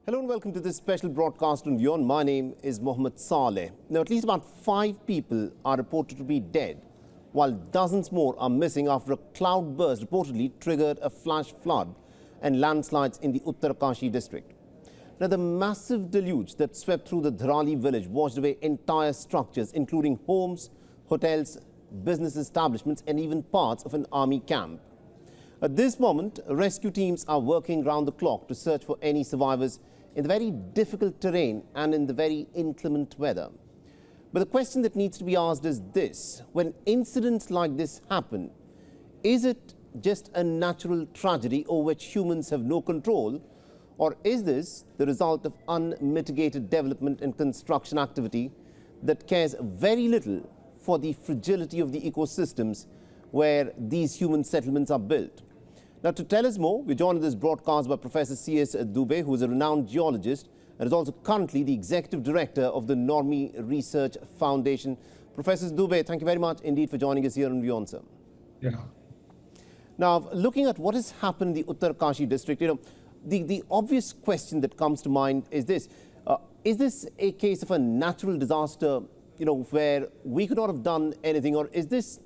Hello and welcome to this special broadcast on WION. My name is Mohammed Saleh. Now, at least about 5 people are reported to be dead, while dozens more are missing after a cloudburst reportedly triggered a flash flood and landslides in the Uttarkashi district. Now, the massive deluge that swept through the Dharali village washed away entire structures, including homes, hotels, business establishments, and even parts of an army camp. At this moment, rescue teams are working round the clock to search for any survivors in the very difficult terrain and in the very inclement weather. But the question that needs to be asked is this: when incidents like this happen, is it just a natural tragedy over which humans have no control, or is this the result of unmitigated development and construction activity that cares very little for the fragility of the ecosystems where these human settlements are built? Now, to tell us more, we're joined in this broadcast by Professor C S Dubey, who is a renowned geologist and is also currently the Executive Director of the Normi Research Foundation. Professor Dubey, thank you very much indeed for joining us here on WION, sir. Yeah. Now, looking at what has happened in the Uttarkashi district, the obvious question that comes to mind is this: is this a case of a natural disaster, where we could not have done anything, or is this,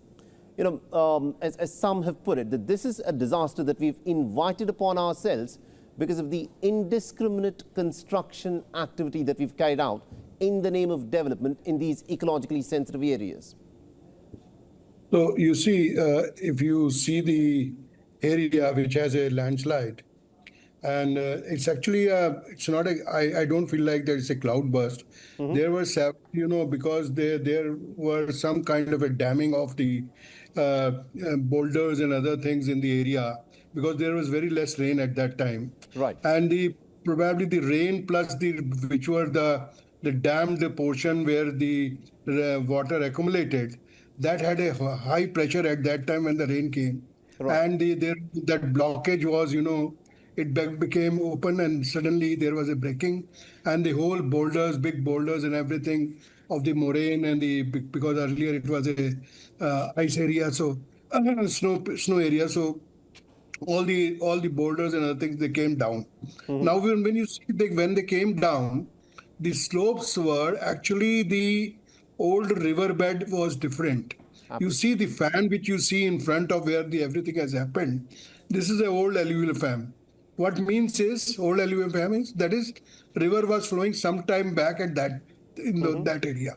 as some have put it, that this is a disaster that we've invited upon ourselves because of the indiscriminate construction activity that we've carried out in the name of development in these ecologically sensitive areas? So you see, if you see the area which has a landslide, and it's actually it's not I don't feel like there's a cloudburst. There were several, because there were some kind of a damming of the boulders and other things in the area, because there was very less rain at that time. Right. And probably the rain plus which were the dammed portion where the water accumulated, that had a high pressure at that time when the rain came. Right. And that blockage was, it became open, and suddenly there was a breaking, and the whole boulders, big boulders and everything of the moraine, and because earlier it was a ice area, so snow area, so all the boulders and other things, they came down. Now when you see when they came down, the slopes were actually, the old riverbed was different. You see the fan which you see in front of where everything has happened. This is an old alluvial fan. What means is, old alluvial fan means, that is, river was flowing some time back at that that area.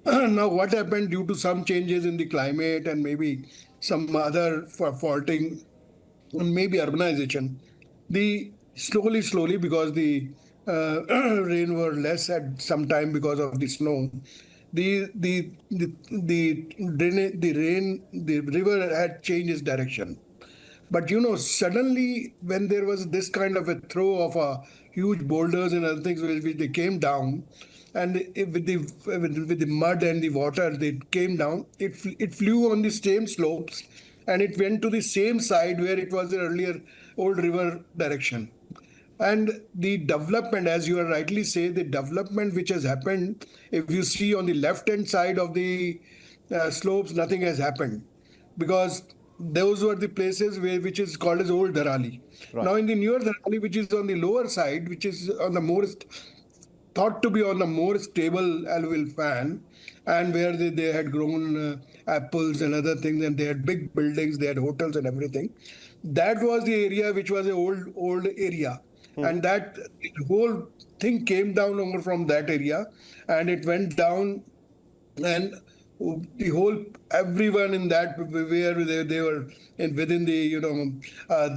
Now what happened, due to some changes in the climate and maybe some other faulting and maybe urbanization, the slowly, because the rain were less at some time because of the snow, the river had changed its direction. But suddenly when there was this kind of a throw of huge boulders and other things which they came down, and with the mud and the water, they came down. It flew on the same slopes, and it went to the same side where it was the earlier old river direction. And the development, as you are rightly say, the development which has happened, if you see on the left-hand side of the slopes, nothing has happened, because those were the places which is called as old Dharali. Right. Now in the newer Dharali, which is on the lower side, which is on the more thought to be on the more stable alluvial fan, and where they had grown apples and other things, and they had big buildings, they had hotels and everything. That was the area which was an old area. And that whole thing came down over from that area, and it went down, and the whole, everyone in that, where they were within the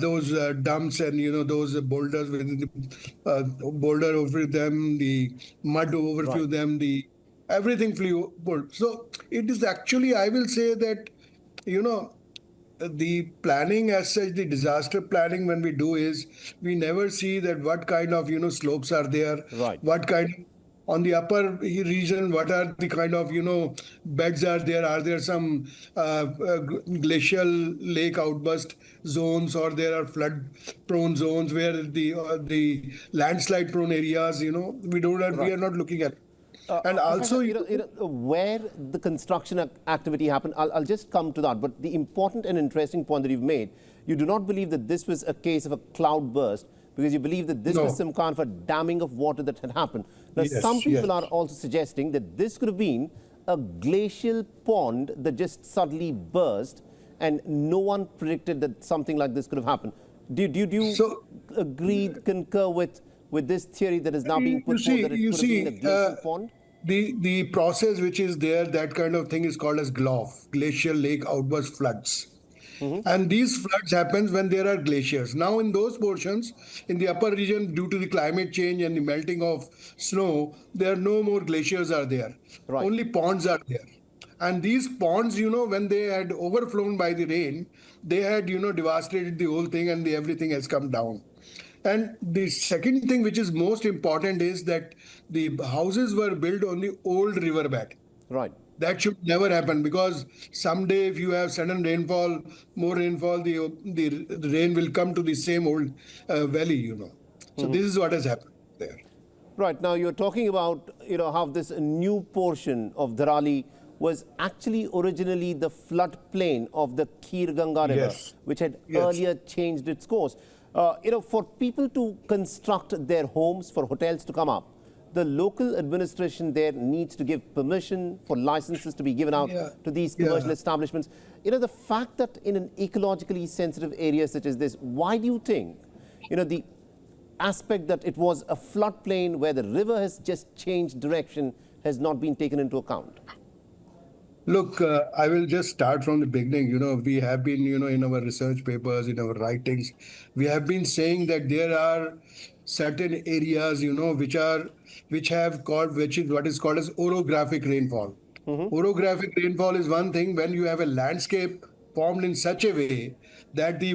those dumps and those boulders, within the boulder over them, the mud overflew them, everything flew. So it is actually, I will say that the planning as such, the disaster planning, when we do, is we never see that what kind of slopes are there, right, what kind on the upper region, what are the kind of beds are there some glacial lake outburst zones, or there are flood prone zones where the landslide prone areas, we are not looking at. And also, where the construction activity happened, I'll just come to that. But the important and interesting point that you've made, you do not believe that this was a case of a cloudburst, because you believe that this was No. some kind of a damming of water that had happened. Now, some Yes, people yes. are also suggesting that this could have been a glacial pond that just suddenly burst, and no one predicted that something like this could have happened. Do you So agree, concur with this theory that is now being put forward that it could have been a glacial pond? the process which is there, that kind of thing is called as GLOF, glacial lake outburst floods. And these floods happens when there are glaciers. Now in those portions, in the upper region, due to the climate change and the melting of snow, there are no more glaciers are there. Right. Only ponds are there. And these ponds, when they had overflown by the rain, they had, devastated the whole thing, and everything has come down. And the second thing, which is most important, is that the houses were built on the old riverbed. Right. That should never happen, because someday if you have sudden rainfall, more rainfall, the rain will come to the same old valley. So this is what has happened there. Right. Now, you're talking about, how this new portion of Dharali was actually originally the floodplain of the Kir Ganga River, Yes. which had Yes. earlier changed its course. For people to construct their homes, for hotels to come up, the local administration there needs to give permission for licenses to be given out Yeah. to these commercial Yeah. establishments. The fact that in an ecologically sensitive area such as this, why do you think, the aspect that it was a floodplain where the river has just changed direction has not been taken into account? Look, I will just start from the beginning. We have been, in our research papers, in our writings, we have been saying that there are certain areas, which is what is called as orographic rainfall. Orographic rainfall is one thing when you have a landscape formed in such a way that the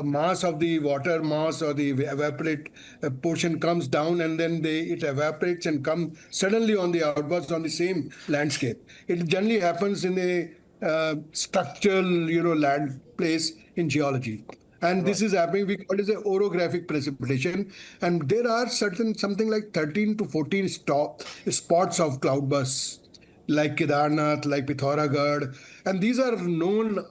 mass of the water mass or the evaporate portion comes down, and then it evaporates and come suddenly on the outburst on the same landscape. It generally happens in a structural, land place in geology. And this is happening, we call it as orographic precipitation. And there are something like 13 to 14 spots of cloudbursts, like Kedarnath, like Pithoragarh, and these are known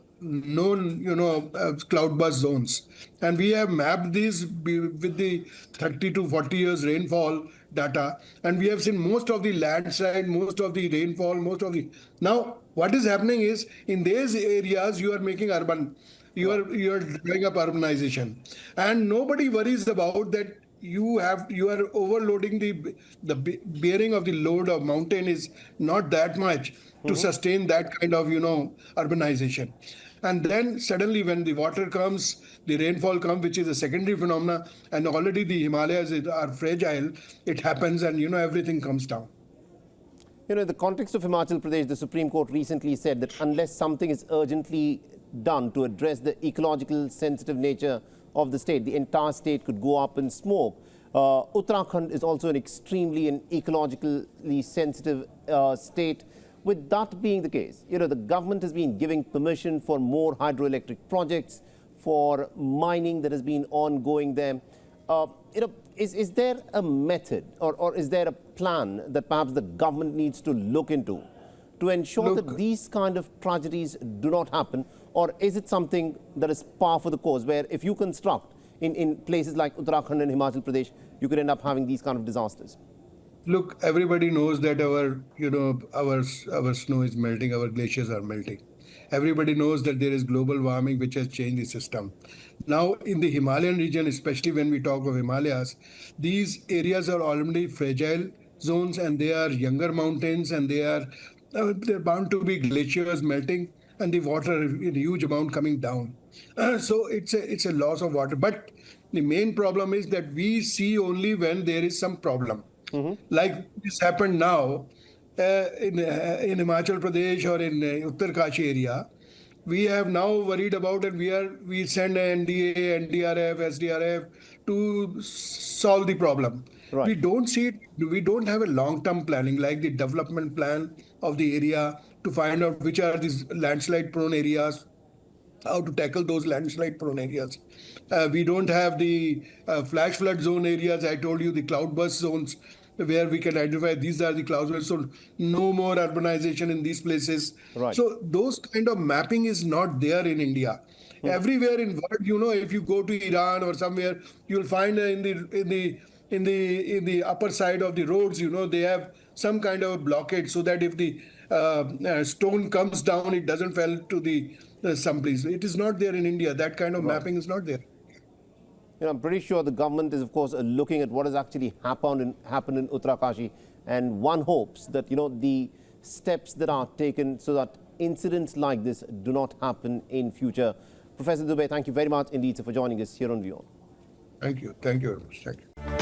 cloudburst zones. And we have mapped these with the 30 to 40 years rainfall data, and we have seen most of the landslide, most of the rainfall, now what is happening is, in these areas you are making urban, you are drawing up urbanization, and nobody worries about that. You are overloading the bearing of the load of mountain is not that much to sustain that kind of urbanization. And then suddenly when the water comes, the rainfall comes, which is a secondary phenomena, and already the Himalayas are fragile, it happens, and everything comes down. In the context of Himachal Pradesh, the Supreme Court recently said that unless something is urgently done to address the ecological sensitive nature of the state, the entire state could go up in smoke. Uttarakhand is also an extremely and ecologically sensitive state. With that being the case, the government has been giving permission for more hydroelectric projects, for mining that has been ongoing there. Is there a method or is there a plan that perhaps the government needs to look into to ensure that these kind of tragedies do not happen? Or is it something that is par for the course, where if you construct in places like Uttarakhand and Himachal Pradesh, you could end up having these kind of disasters? Look, everybody knows that our snow is melting, our glaciers are melting. Everybody knows that there is global warming which has changed the system. Now, in the Himalayan region, especially when we talk of Himalayas, these areas are already fragile zones, and they are younger mountains, and they're bound to be glaciers melting, and the water in huge amount coming down. So it's a loss of water. But the main problem is that we see only when there is some problem. Like this happened now in Himachal Pradesh or in Uttarkashi area. We have now worried about, and we send NDA, NDRF, SDRF to solve the problem. Right. We don't see it. We don't have a long-term planning like the development plan of the area to find out which are these landslide-prone areas, how to tackle those landslide-prone areas. We don't have the flash flood zone areas. I told you the cloudburst zones where we can identify these are the cloudburst zones. No more urbanization in these places. Right. So those kind of mapping is not there in India. Everywhere in world, if you go to Iran or somewhere, you'll find in the upper side of the roads, they have some kind of a blockade so that if the stone comes down, it doesn't fall to the someplace. It is not there in India. That kind of mapping is not there. I'm pretty sure the government is, of course, looking at what has actually happened in Uttarkashi, and one hopes that the steps that are taken so that incidents like this do not happen in future. Professor Dubey, thank you very much indeed for joining us here on WION. Thank you. Thank you very much. Thank you.